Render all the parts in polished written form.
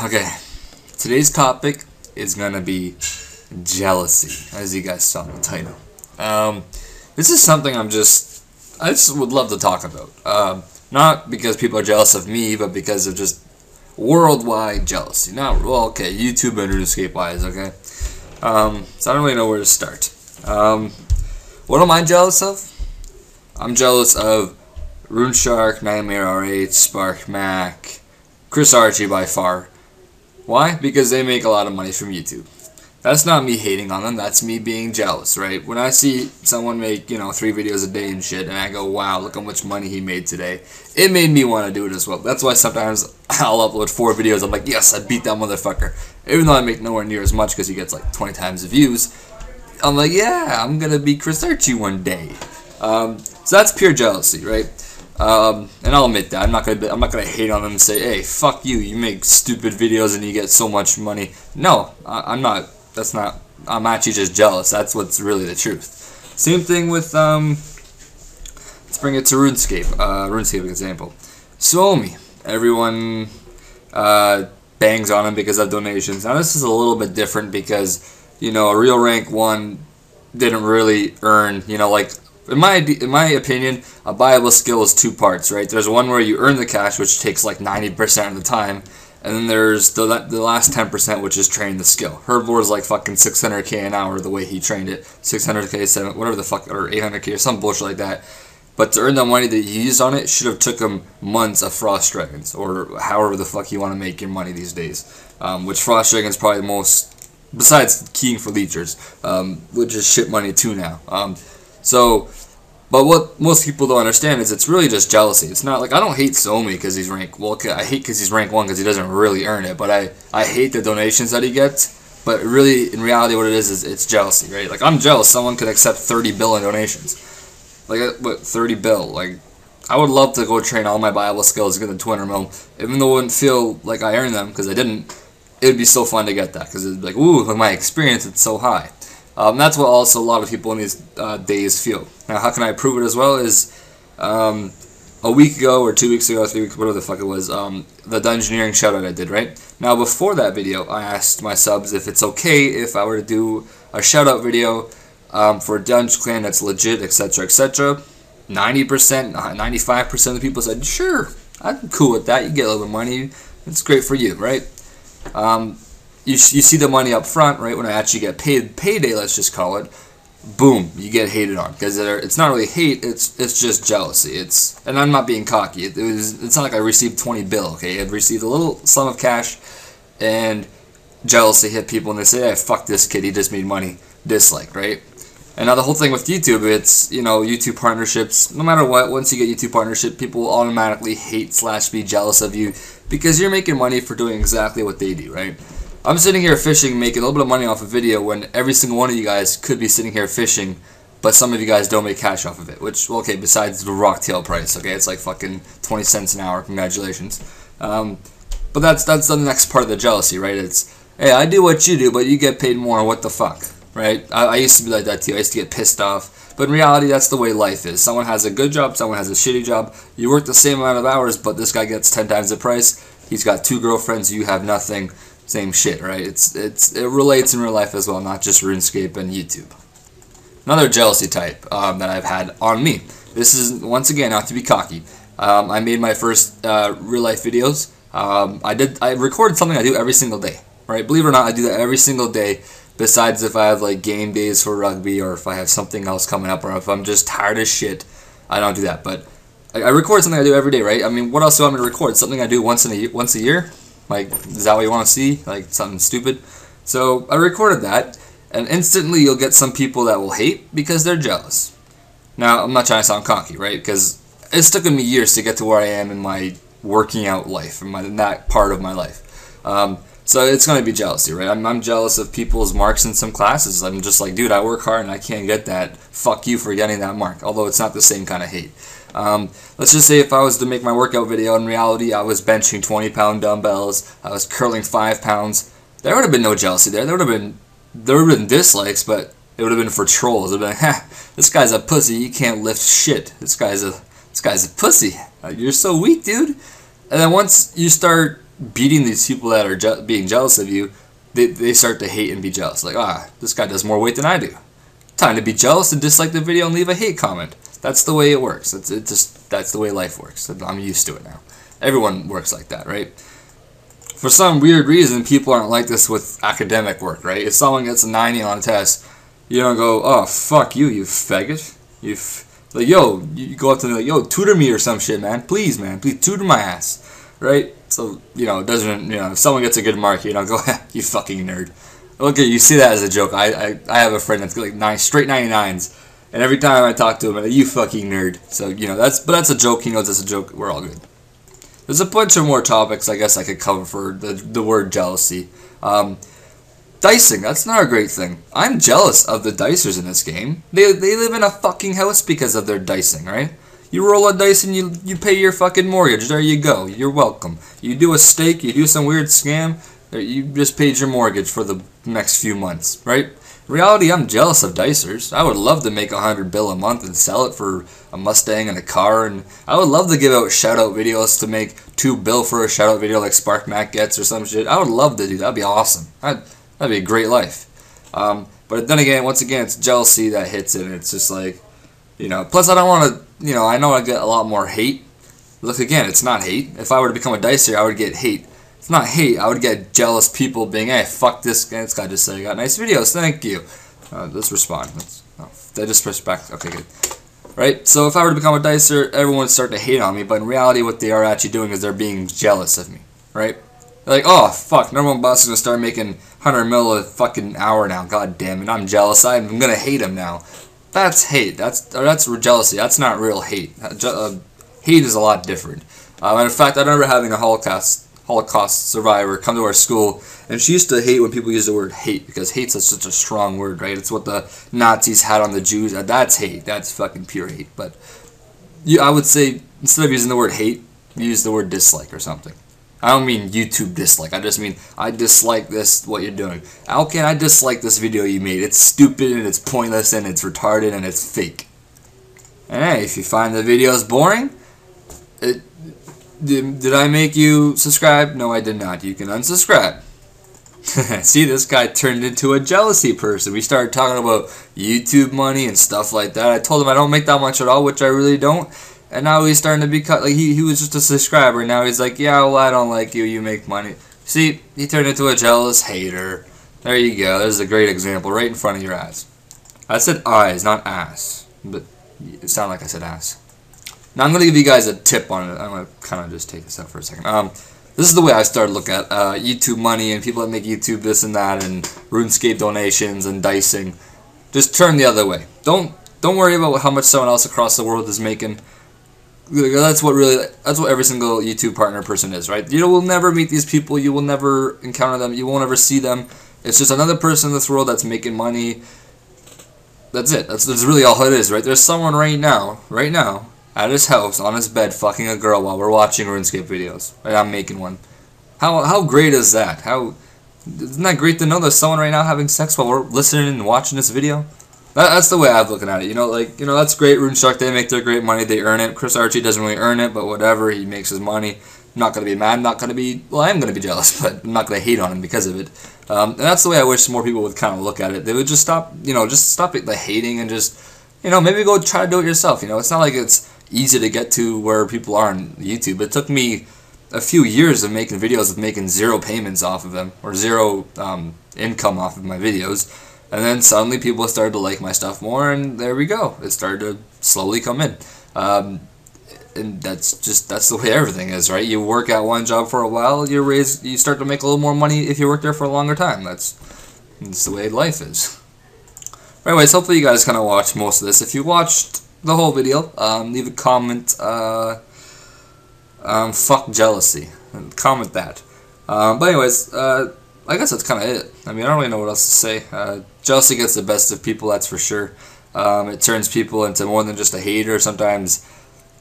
Okay, today's topic is gonna be jealousy, as you guys saw in the title. This is something I just would love to talk about. Not because people are jealous of me, but because of just worldwide jealousy. YouTube and RuneScape wise, okay? So I don't really know where to start. What am I jealous of? I'm jealous of RuneShark, Nightmare R8, Spark Mac, Chris Archie by far. Why? Because they make a lot of money from YouTube. That's not me hating on them, that's me being jealous, right? When I see someone make, 3 videos a day and shit, and I go, wow, look how much money he made today, it made me want to do it as well. That's why sometimes I'll upload 4 videos, I'm like, yes, I beat that motherfucker. Even though I make nowhere near as much because he gets like 20 times the views, I'm like, yeah, I'm gonna be Chris Archie one day. So that's pure jealousy, right? And I'll admit that I'm not gonna hate on them and say, hey, fuck you, you make stupid videos and you get so much money. No, I'm not. I'm actually just jealous. That's what's really the truth. Same thing with let's bring it to RuneScape. RuneScape example. Suomi. Everyone bangs on him because of donations. Now this is a little bit different because a real rank 1 didn't really earn. In my opinion, a buyable skill is 2 parts, right? There's one where you earn the cash, which takes like 90% of the time, and then there's the last 10%, which is training the skill. Herblore is like fucking 600k an hour the way he trained it, 600k, whatever the fuck, or 800k or some bullshit like that. But to earn the money that he used on it should have took him months of Frost Dragons, or however the fuck you want to make your money these days. Which Frost Dragons probably the most, besides keying for leechers, which is shit money too now. But what most people don't understand is it's really just jealousy. It's not like, I don't hate Suomi because he's rank, I hate because he's rank 1 because he doesn't really earn it, but I hate the donations that he gets, but really, in reality, what it is it's jealousy, right? Like, I'm jealous someone could accept 30 bill in donations. Like, what, 30 bill? Like, I would love to go train all my buyable skills to get the 200 mil, even though it wouldn't feel like I earned them, because I didn't. It would be so fun to get that, because it'd be like, ooh, with my experience, it's so high. That's what also a lot of people in these days feel. Now, how can I prove it as well is a week ago or 2 weeks ago, 3 weeks, whatever the fuck it was, the Dungeoneering shoutout I did, right? Now, before that video, I asked my subs if it's okay if I were to do a shoutout video for a Dungeon Clan that's legit, etc., etc. 90%, 95% of the people said, sure, I'm cool with that. You get a little bit of money. It's great for you, right? You see the money up front, right? When I actually get paid, payday, let's just call it. Boom, you get hated on because it's not really hate. It's just jealousy. And I'm not being cocky. It's not like I received 20 bill. Okay, I received a little sum of cash, and jealousy hit people, and they say, "Hey, fuck this kid. He just made money." Dislike, right? And now the whole thing with YouTube, it's YouTube partnerships. No matter what, once you get YouTube partnership, people will automatically hate / be jealous of you because you're making money for doing exactly what they do, right? I'm sitting here fishing, making a little bit of money off a video when every single one of you guys could be sitting here fishing, but some of you guys don't make cash off of it. Which, well, okay, besides the rocktail price, okay, it's like fucking 20 cents an hour. Congratulations. But that's the next part of the jealousy, right? It's, hey, I do what you do, but you get paid more. What the fuck, right? I used to be like that too. I used to get pissed off. But in reality, that's the way life is. Someone has a good job, someone has a shitty job. You work the same amount of hours, but this guy gets 10 times the price. He's got 2 girlfriends, you have nothing. Same shit, right? It relates in real life as well, not just RuneScape and YouTube. Another jealousy type that I've had on me. This is, once again, not to be cocky. I made my first real life videos. I recorded something I do every single day, right? Believe it or not, I do that every single day. Besides if I have like game days for rugby, or if I have something else coming up, or if I'm just tired as shit, I don't do that. But I record something I do every day, right? I mean, what else do I want me to record? Something I do once a year? Like, is that what you want to see? Like, something stupid? So, I recorded that, and instantly you'll get some people that will hate because they're jealous. Now, I'm not trying to sound cocky, right? Because it's taken me years to get to where I am in my working out life, in that part of my life. So, it's going to be jealousy, right? I'm jealous of people's marks in some classes. I'm just like, dude, I work hard and I can't get that. Fuck you for getting that mark. Although, it's not the same kind of hate. Let's just say if I was to make my workout video, in reality I was benching 20-pound dumbbells, I was curling 5 pounds, there would have been no jealousy there. There would have been dislikes, but it would have been for trolls. It would have been, ha, this guy's a pussy, he can't lift shit. This guy's a pussy. You're so weak, dude. And then once you start beating these people that are being jealous of you, they start to hate and be jealous. Like, this guy does more weight than I do. Time to be jealous and dislike the video and leave a hate comment. That's the way it works. That's the way life works. I'm used to it now. Everyone works like that, right? For some weird reason, people aren't like this with academic work, right? If someone gets a 90 on a test, you don't go, oh, fuck you, you faggot. Like, yo, you go up to them like, yo, tutor me or some shit, man. Please tutor my ass, right? So, it doesn't, if someone gets a good mark, you don't go, you fucking nerd. Okay, you see that as a joke. I have a friend that's got like straight 99s, and every time I talk to him, I'm like, you fucking nerd. So, that's a joke. He knows it's a joke. We're all good. There's a bunch of more topics I guess I could cover for the word jealousy. Dicing, that's not a great thing. I'm jealous of the dicers in this game. They live in a fucking house because of their dicing, right? You roll a dice and you pay your fucking mortgage. There you go. You're welcome. You do a stake, you do some weird scam, you just paid your mortgage for the next few months, right? In reality, I'm jealous of dicers. I would love to make $100 a month and sell it for a Mustang and a car, and I would love to give out shout-out videos to make $2 for a shout-out video like Spark Mac gets or some shit. I would love to do that. That'd be awesome. That'd be a great life. But then again, once again, it's jealousy that hits it, and it's just like, plus I don't want to, I know I get a lot more hate. Look, again, it's not hate. If I were to become a dicer, I would get hate. It's not hate. I would get jealous people being, hey, fuck this guy. This guy just said he got nice videos. Thank you. Let's respond. They just respect. Okay, good. Right? So if I were to become a dicer, everyone would start to hate on me. But in reality, what they are actually doing is they're being jealous of me. Right? They're like, oh, fuck. Number one boss is going to start making 100 mil a fucking hour now. God damn it. I'm jealous. I'm going to hate him now. That's hate. That's jealousy. That's not real hate. Hate is a lot different. And in fact, I remember having a Holocaust survivor come to our school, and she used to hate when people use the word hate, because hate's such a strong word, right? It's what the Nazis had on the Jews. That's hate. That's fucking pure hate. But I would say, instead of using the word hate, use the word dislike or something. I don't mean YouTube dislike. I just mean, I dislike what you're doing. How can I dislike this video you made? It's stupid, and it's pointless, and it's retarded, and it's fake. And hey, if you find the videos boring, did I make you subscribe? No, I did not. You can unsubscribe. See, this guy turned into a jealousy person. We started talking about YouTube money and stuff like that. I told him I don't make that much at all, which I really don't. And now he's starting to be cut. Like, he was just a subscriber. Now he's like, yeah, well, I don't like you. You make money. See, he turned into a jealous hater. There you go. There's a great example right in front of your eyes. I said eyes, not ass. But it sounded like I said ass. Now I'm going to give you guys a tip on it. I'm going to kind of just take this out for a second. This is the way I started to look at YouTube money and people that make YouTube this and that and RuneScape donations and dicing. Just turn the other way. Don't worry about how much someone else across the world is making. That's what every single YouTube partner person is, right? You will never meet these people. You will never encounter them. You won't ever see them. It's just another person in this world that's making money. That's it. That's really all it is, right? There's someone right now, at his house, on his bed, fucking a girl while we're watching RuneScape videos. Right? I'm making one. How great is that? Isn't that great to know there's someone right now having sex while we're listening and watching this video? That's the way I'm looking at it. That's great. RuneShark, they make their great money. They earn it. Chris Archie doesn't really earn it, but whatever. He makes his money. I'm not going to be mad. I am going to be jealous, but I'm not going to hate on him because of it. And that's the way I wish more people would kind of look at it. They would just stop the hating and just, maybe go try to do it yourself. It's not like it's easy to get to where people are on YouTube. It took me a few years of making videos with making zero payments off of them or zero income off of my videos, and then suddenly people started to like my stuff more, and there we go. It started to slowly come in, and that's the way everything is, right? You work at one job for a while, you start to make a little more money if you work there for a longer time. That's the way life is. Anyways, hopefully you guys kind of watched most of this. If you watched the whole video, leave a comment, fuck jealousy, and comment that. But anyways, I guess that's kind of it. I don't really know what else to say. Jealousy gets the best of people, that's for sure. It turns people into more than just a hater. Sometimes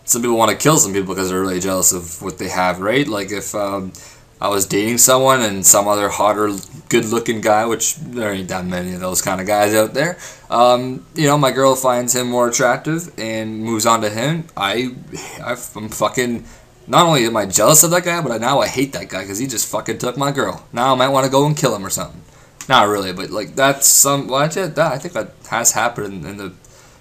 some people want to kill some people because they're really jealous of what they have, right? Like if I was dating someone and some other hotter, good-looking guy, which there ain't that many of those kind of guys out there. My girl finds him more attractive and moves on to him. I'm fucking not only am I jealous of that guy, but now I hate that guy because he just fucking took my girl. Now I might want to go and kill him or something. Not really, but like that's some. Well, I think that has happened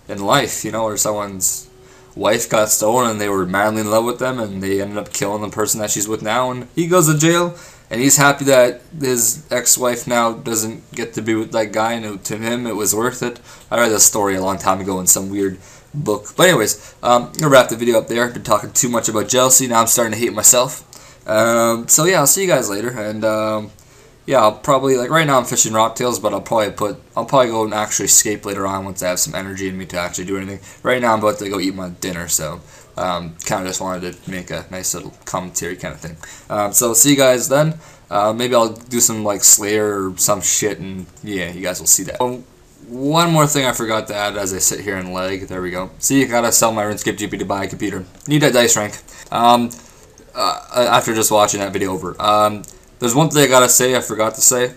in life, you know, where someone's wife got stolen and they were madly in love with them and they ended up killing the person that she's with now, and he goes to jail and he's happy that his ex-wife now doesn't get to be with that guy, and to him it was worth it. I read this story a long time ago in some weird book. But anyways, I'm going to wrap the video up there. I've been talking too much about jealousy. Now I'm starting to hate myself. So yeah, I'll see you guys later. And yeah, I'll probably, like right now I'm fishing rocktails, but I'll probably go and actually escape later on once I have some energy in me to actually do anything. Right now I'm about to go eat my dinner, so kind of just wanted to make a nice little commentary kind of thing. So see you guys then. Maybe I'll do some like Slayer or some shit, and yeah, you guys will see that. One more thing I forgot to add as I sit here and lag. There we go. See, you gotta sell my RuneScape GP to buy a computer. Need that dice rank. After just watching that video over. There's one thing I gotta say, I forgot to say.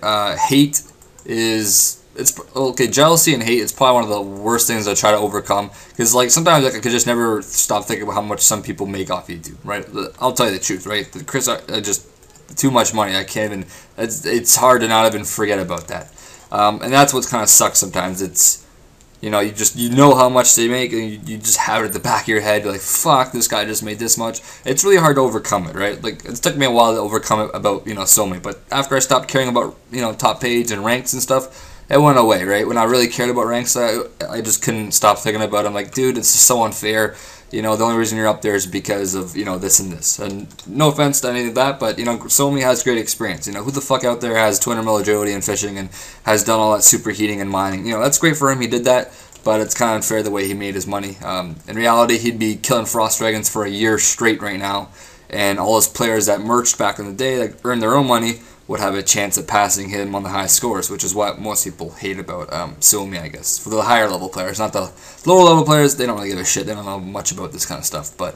Hate is, it's okay, jealousy and hate is probably one of the worst things I try to overcome. Because like sometimes like, I could just never stop thinking about how much some people make off YouTube, right? I'll tell you the truth, right? Chris, I just, too much money. I can't even, it's hard to not even forget about that. And that's what kind of sucks sometimes. It's, you know, you know how much they make, and you just have it at the back of your head. You're like, fuck, this guy just made this much. It's really hard to overcome it, right? Like, it took me a while to overcome it about, you know, so many. But after I stopped caring about, you know, top page and ranks and stuff, it went away, right? When I really cared about ranks, I just couldn't stop thinking about it. I'm like, dude, it's just so unfair. You know, the only reason you're up there is because of, you know, this and this. And no offense to any of that, but, you know, Somi has great experience. You know, who the fuck out there has 200 mil agility in fishing and has done all that superheating and mining? You know, that's great for him. He did that, but it's kind of unfair the way he made his money. In reality, he'd be killing frost dragons for a year straight right now. And all those players that merged back in the day that earned their own money would have a chance of passing him on the high scores, which is what most people hate about Somi, I guess. For the higher level players, not the lower level players, they don't really give a shit. They don't know much about this kind of stuff. But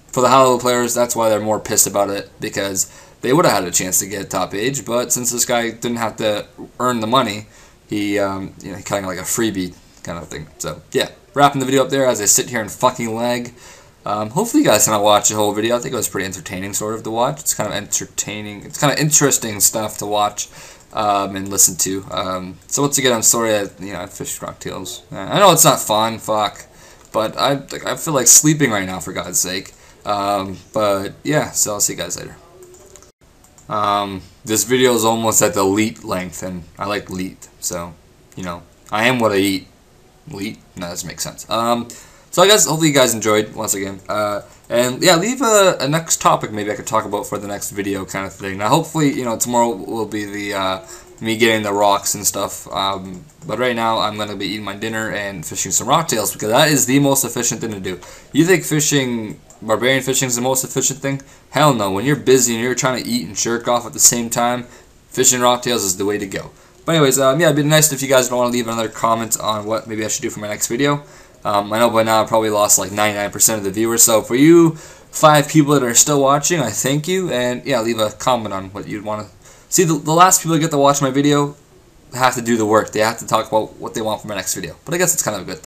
for the high level players, that's why they're more pissed about it, because they would have had a chance to get top age, but since this guy didn't have to earn the money, he, you know, kind of like a freebie kind of thing. So yeah, wrapping the video up there as I sit here and fucking lag. Hopefully you guys can watch the whole video. I think it was pretty entertaining sort of to watch. It's kind of entertaining. It's kind of interesting stuff to watch and listen to. So once again, I'm sorry I fished rocktails. I know it's not fun, fuck, but I feel like sleeping right now for God's sake. But yeah, so I'll see you guys later. This video is almost at the leet length, and I like leet, so you know I am what I eat. Leet? No, that doesn't make sense. So I guess hopefully you guys enjoyed once again, and yeah, leave a next topic maybe I could talk about for the next video kind of thing. Now hopefully, you know, tomorrow will be the me getting the rocks and stuff, but right now I'm gonna be eating my dinner and fishing some rocktails because that is the most efficient thing to do. You think fishing, barbarian fishing is the most efficient thing? Hell no. When you're busy and you're trying to eat and jerk off at the same time, fishing rocktails is the way to go. But anyways, yeah, it'd be nice if you guys want to leave another comment on what maybe I should do for my next video. I know by now I probably lost like 99% of the viewers, so for you 5 people that are still watching, I thank you, and yeah, leave a comment on what you'd want to see. The last people that get to watch my video have to do the work. They have to talk about what they want for my next video, but I guess it's kind of a good thing.